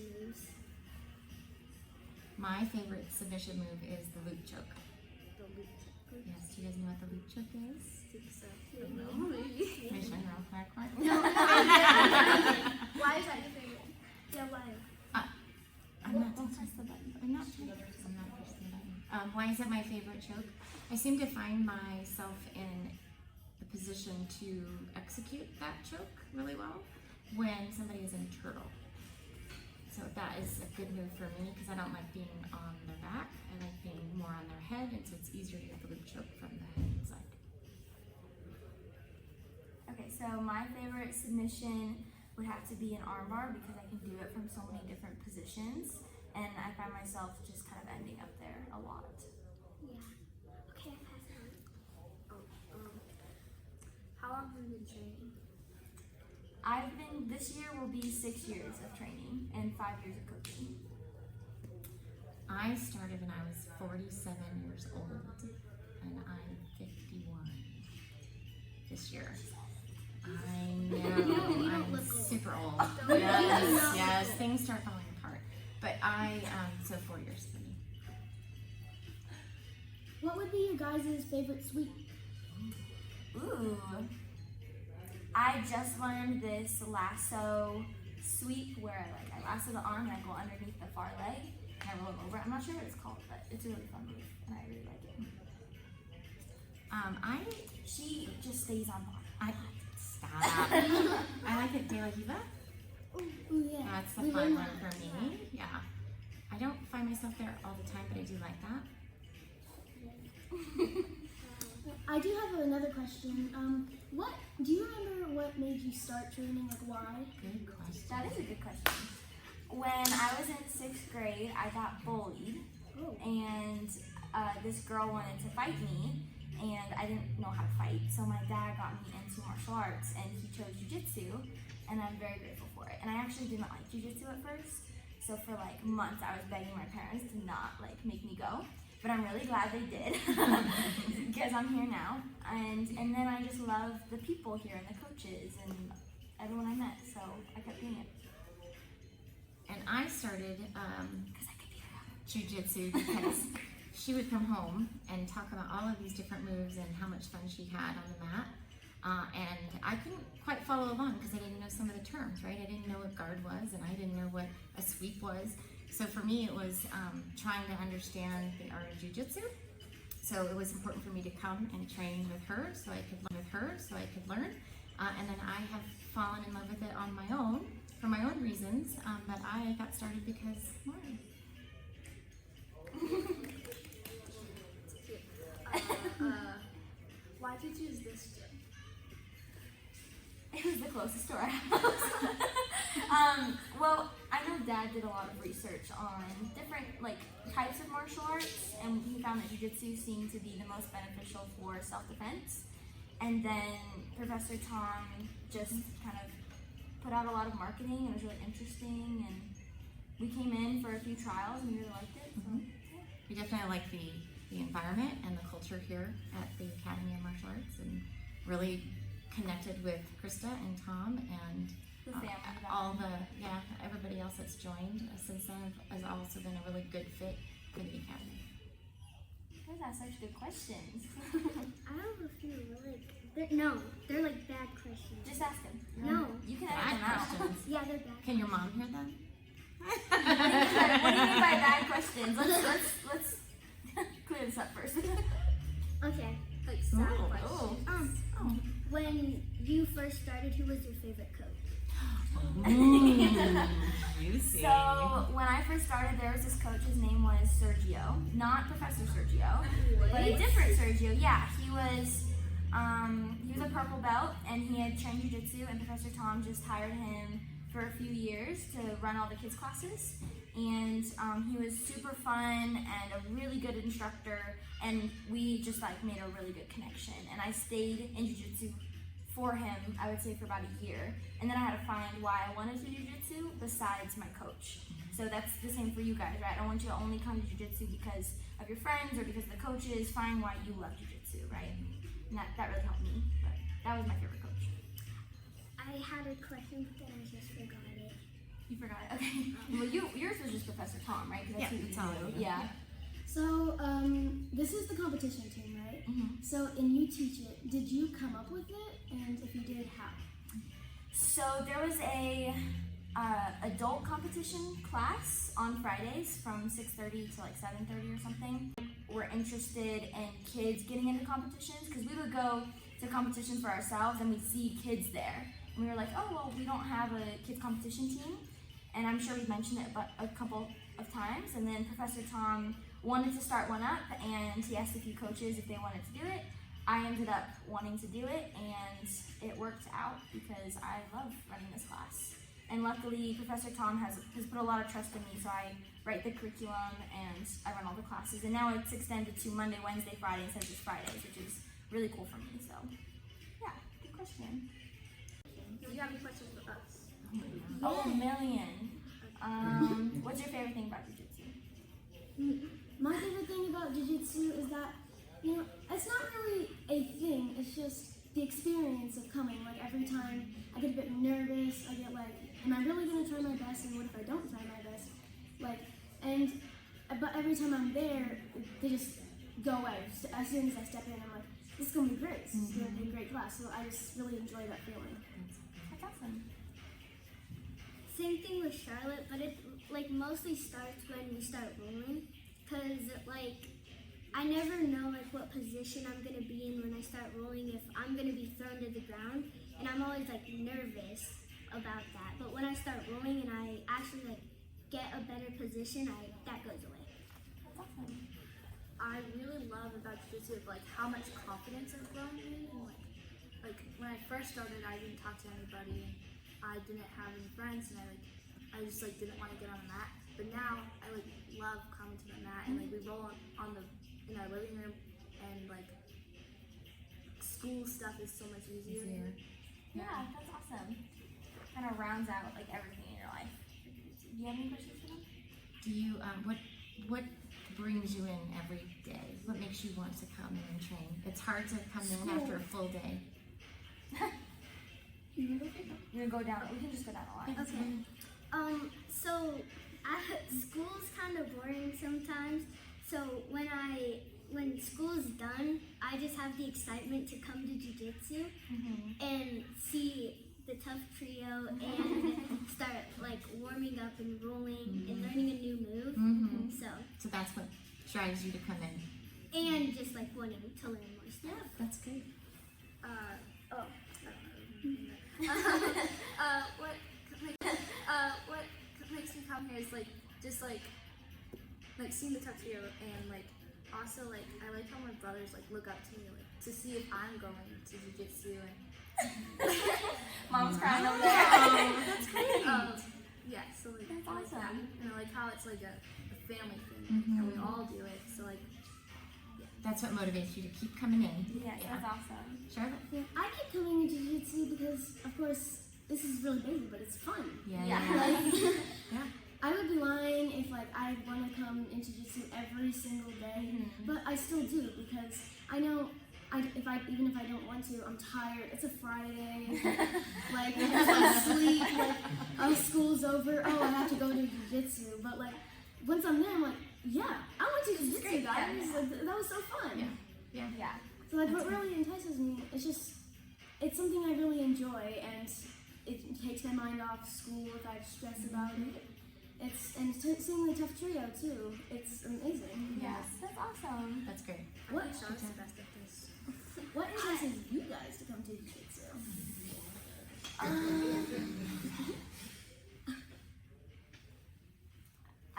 moves. My favorite submission move is the loop choke. The loop choke. Yes, do you guys know what the loop choke is? Maybe. Can I show you real quick? Why is that your favorite? Yeah, why? I'm not press the button. I'm not pressing the button. Why is it my favorite choke? I seem to find myself in the position to execute that choke really well when somebody is in turtle. So that is a good move for me because I don't like being on their back. I like being more on their head, and so it's easier to get the loop choke from the head side. Okay, so my favorite submission would have to be an armbar because I can do it from so many different positions, and I find myself just kind of ending up there a lot. Yeah. Okay, I pass it on. How long have you been training? This year will be 6 years of training and 5 years of coaching. I started when I was 47 years old, and I'm 51 this year. I know, You don't I'm look old. super old. Don't Yes, things start falling apart. But so 4 years for me. What would be your guys' favorite sweep? Ooh. I just learned this lasso sweep where I lasso the arm and I go underneath the far leg and I roll it over. I'm not sure what it's called, but it's a really fun move and I really like it. She just stays on bottom. Stop. I like it De La Riva. Ooh, yeah. That's the We fun learned one that. for me. Yeah. I don't find myself there all the time, but I do like that. I do have another question. What do you remember? What made you start training? Like why? Good question. That is a good question. When I was in 6th grade, I got bullied Oh. and this girl wanted to fight me and I didn't know how to fight, so my dad got me into martial arts and he chose jiu-jitsu and I'm very grateful for it. And I actually didn't like jiu-jitsu at first, so for like months I was begging my parents to not like make me go, but I'm really glad they did because I'm here now. And then I just love the people here and the coaches and everyone I met, so I kept doing it. And I started Because I could beat her up. jiu-jitsu because she would come home and talk about all of these different moves and how much fun she had on the mat. And I couldn't quite follow along because I didn't know some of the terms, right? I didn't know what guard was and I didn't know what a sweep was. So for me, it was trying to understand the art of jiu-jitsu. So it was important for me to come and train with her so I could learn. And then I have fallen in love with it on my own for my own reasons. But I got started because Lauren. Why did you choose this gym? It was the closest to our house. Well, I know Dad did a lot of research on different types of martial arts, and he found that jiu-jitsu seemed to be the most beneficial for self-defense. And then Professor Tom just kind of put out a lot of marketing, and it was really interesting. And we came in for a few trials, and we really liked it. So, We definitely like the environment and the culture here at the Academy of Martial Arts, and really connected with Krista and Tom and the family. everybody else that's joined since then has also been a really good fit for the Academy. You guys ask such good questions. I have a few they're like bad questions. Just ask them. No. You can edit Bad them out. questions. Yeah, they're bad. Can your mom hear them? What do you mean by bad questions? Let's clear this up first. Okay, like sad Ooh, questions. When you first started, who was your favorite coach? Juicy. So when I first started, there was this coach. His name was Sergio, not Professor Sergio, but a different Sergio. Yeah, he was a purple belt, and he had trained jiu-jitsu, and Professor Tom just hired him for a few years to run all the kids' classes. And he was super fun and a really good instructor, and we just made a really good connection. And I stayed in jiu-jitsu for him, I would say, for about a year. And then I had to find why I wanted to do jiu-jitsu besides my coach. So that's the same for you guys, right? I don't want you to only come to jiu-jitsu because of your friends or because of the coaches. Find why you love jiu-jitsu, right? And that really helped me. But that was my favorite coach. I had a question, but then I just forgot it. You forgot it? Okay. Well, yours was just Professor Tom, right? 'Cause that's Yeah, who that's all you I knew. know. Yeah. So, this is the competition team, right? Mhm. So, and you teach it. Did you come up with it? And if you did, how? So there was a adult competition class on Fridays from 6:30 to like 7:30 or something. We're interested in kids getting into competitions because we would go to competitions for ourselves and we'd see kids there. And we were like, oh, well, we don't have a kids competition team. And I'm sure we've mentioned it a couple of times. And then Professor Tom wanted to start one up and he asked a few coaches if they wanted to do it. I ended up wanting to do it and it worked out because I love running this class. And luckily, Professor Tom has put a lot of trust in me, so I write the curriculum and I run all the classes. And now it's extended to Monday, Wednesday, Friday instead of just Fridays, which is really cool for me. So, yeah, good question. Do you have any questions for us? Oh, a million. What's your favorite thing about jiu-jitsu? My favorite thing about jiu-jitsu is that, it's not really a thing. It's just the experience of coming. Like, every time I get a bit nervous, I get like, am I really going to try my best? And what if I don't try my best? But every time I'm there, they just go away. As soon as I step in, I'm like, this is going to be great. This is going to be a great class. So I just really enjoy that feeling. That's awesome. Same thing with Charlotte, but it like mostly starts when we start rolling, cause like I never know like what position I'm gonna be in when I start rolling, if I'm gonna be thrown to the ground, and I'm always like nervous about that. But when I start rolling and I actually like get a better position, that goes away. That's awesome. I really love about jiu-jitsu like how much confidence I've grown in, and like when I first started, I didn't talk to anybody, and I didn't have any friends, and I just like didn't want to get on the mat. But now I like love coming to the mat, and like we roll in our living room, and like school stuff is so much easier. Yeah, that's awesome. Kind of rounds out like everything in your life. Do you have any questions for them? Do you, what brings you in every day? What makes you want to come in and train? It's hard to come in after a full day. You're gonna go down. We can just go down a line. Okay. So school's kind of boring sometimes. So when school's done, I just have the excitement to come to jiu-jitsu and see the tough trio and start like warming up and rolling and learning a new move. So that's what drives you to come in. And just like wanting to learn more stuff. That's great. What makes me come here is like just like seeing the tough trio, and like also like I like how my brothers like look up to me like to see if I'm going to jiu-jitsu, and Mom's crying over there. That's great. yeah, so like That's I like that. awesome. And I like how it's like a family thing, and we all do it. So like That's what motivates you to keep coming in. Yes, that's awesome. Charlotte? Yeah, I keep coming into jiu-jitsu because, of course, this is really basic, but it's fun. Yeah. Like, Yeah. I would be lying if like I want to come into jiu-jitsu every single day, but I still do because I know even if I don't want to, I'm tired. It's a Friday, like I sleep, like school's over. Oh, I have to go to jiu-jitsu. But like once I'm there, I'm like, yeah, I went to jiu-jitsu, guys. Like, that was so fun. Yeah. So like what really entices me, it's something I really enjoy, and it takes my mind off school if I stress about it. Seeing the tough trio too, it's amazing. Yes, that's awesome. That's great. What Charlotte's the best at this. what entices you guys to come to jiu-jitsu?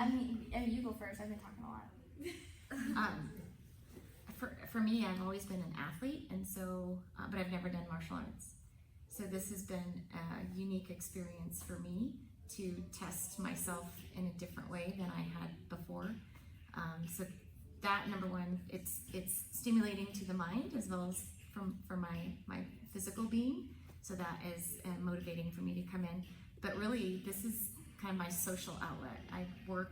I mean, you go first. I've been talking a lot. For me, I've always been an athlete, and so, but I've never done martial arts. So this has been a unique experience for me to test myself in a different way than I had before. So that, number one, it's stimulating to the mind as well as for my physical being. So that is motivating for me to come in. But really, this is kind of my social outlet. I work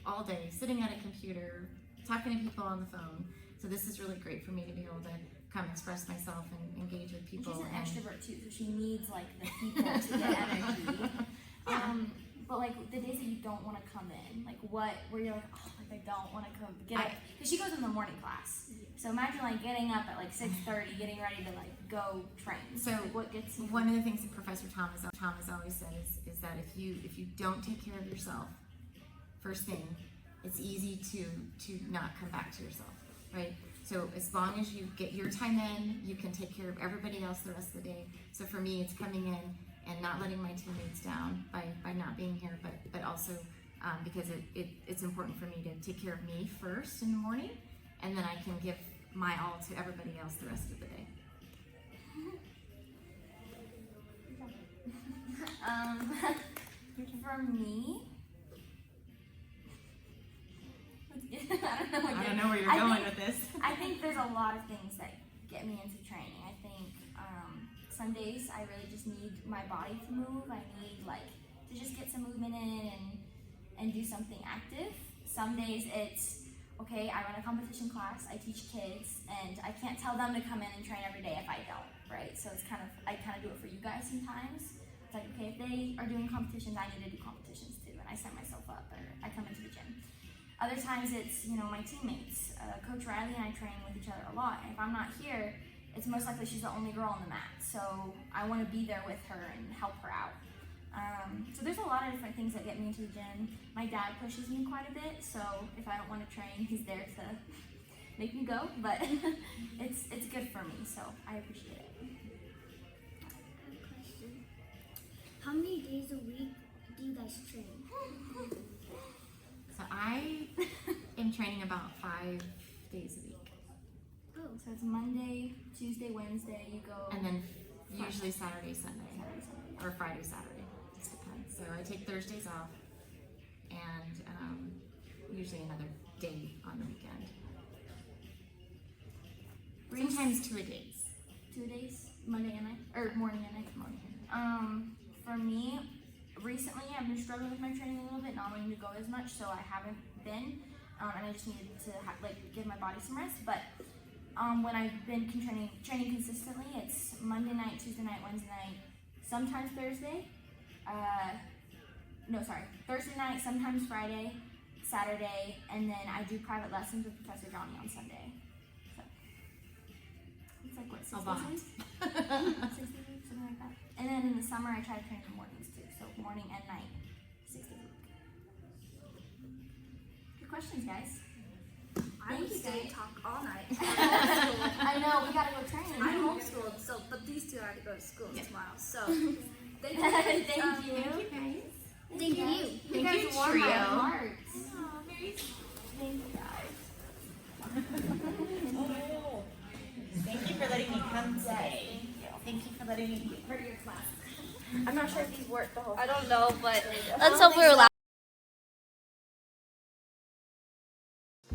all day sitting at a computer, talking to people on the phone. So this is really great for me to be able to come express myself and engage with people. She's an extrovert too, so she needs like the people to get energy. But like the days that you don't want to come in, like where you're like, oh, like I don't want to come get up, because she goes in the morning class. So imagine like getting up at like 6:30, getting ready to like go train. So like, what gets you? One of the things that Professor Thomas always says is that if you don't take care of yourself first thing, it's easy to not come back to yourself, right? So as long as you get your time in, you can take care of everybody else the rest of the day. So for me, it's coming in and not letting my teammates down by not being here, but also because it's important for me to take care of me first in the morning, and then I can give my all to everybody else the rest of the day. For me, I don't know where you're going with this. I think there's a lot of things that get me into training. I think some days I really just need my body to move. I need like to just get some movement in and do something active. Some days it's okay, I run a competition class, I teach kids, and I can't tell them to come in and train every day if I don't, right? So it's I kind of do it for you guys sometimes. It's like, okay, if they are doing competitions, I need to do competitions too, and I set myself up, or I come into the gym. Other times it's, my teammates. Coach Riley and I train with each other a lot, and if I'm not here, it's most likely she's the only girl on the mat, so I want to be there with her and help her out. So there's a lot of different things that get me into the gym. My dad pushes me quite a bit, so if I don't want to train, he's there to make me go, but it's good for me, so I appreciate it. I have a question. How many days a week do you guys train? So I am training about 5 days a week. Oh, so it's Monday, Tuesday, Wednesday, you go. And then usually Saturday, Sunday, Saturday, Sunday. or Friday, Saturday. Just depends. So I take Thursdays off, and usually another day on the weekend. Sometimes 2 days. 2 days, Monday and night, or morning and night. Morning. For me, recently I've been struggling with my training a little bit, not wanting to go as much, so I haven't been, and I just needed to give my body some rest. But when I've been training consistently, it's Monday night, Tuesday night, Wednesday night, sometimes Thursday. Thursday night, sometimes Friday, Saturday, and then I do private lessons with Professor Johnny on Sunday. So it's like what, 6 A lot. days? 6 days, something like that. And then in the summer, I try to train in the mornings too, so morning and night, 6 days a week. Good questions, guys. I would stay and talk all night. I know, we gotta go train. I'm homeschooled, but these two are to go to school tomorrow. So thank you. Thank you. Thank you, guys. Thank you. You Thank guys you, warm my trio. hearts. Oh, very Thank you guys. Thank you for letting me come today. Thank you for letting me be part of your class. I'm not sure if these work the whole time. I don't know, but Let's hope we're allowed.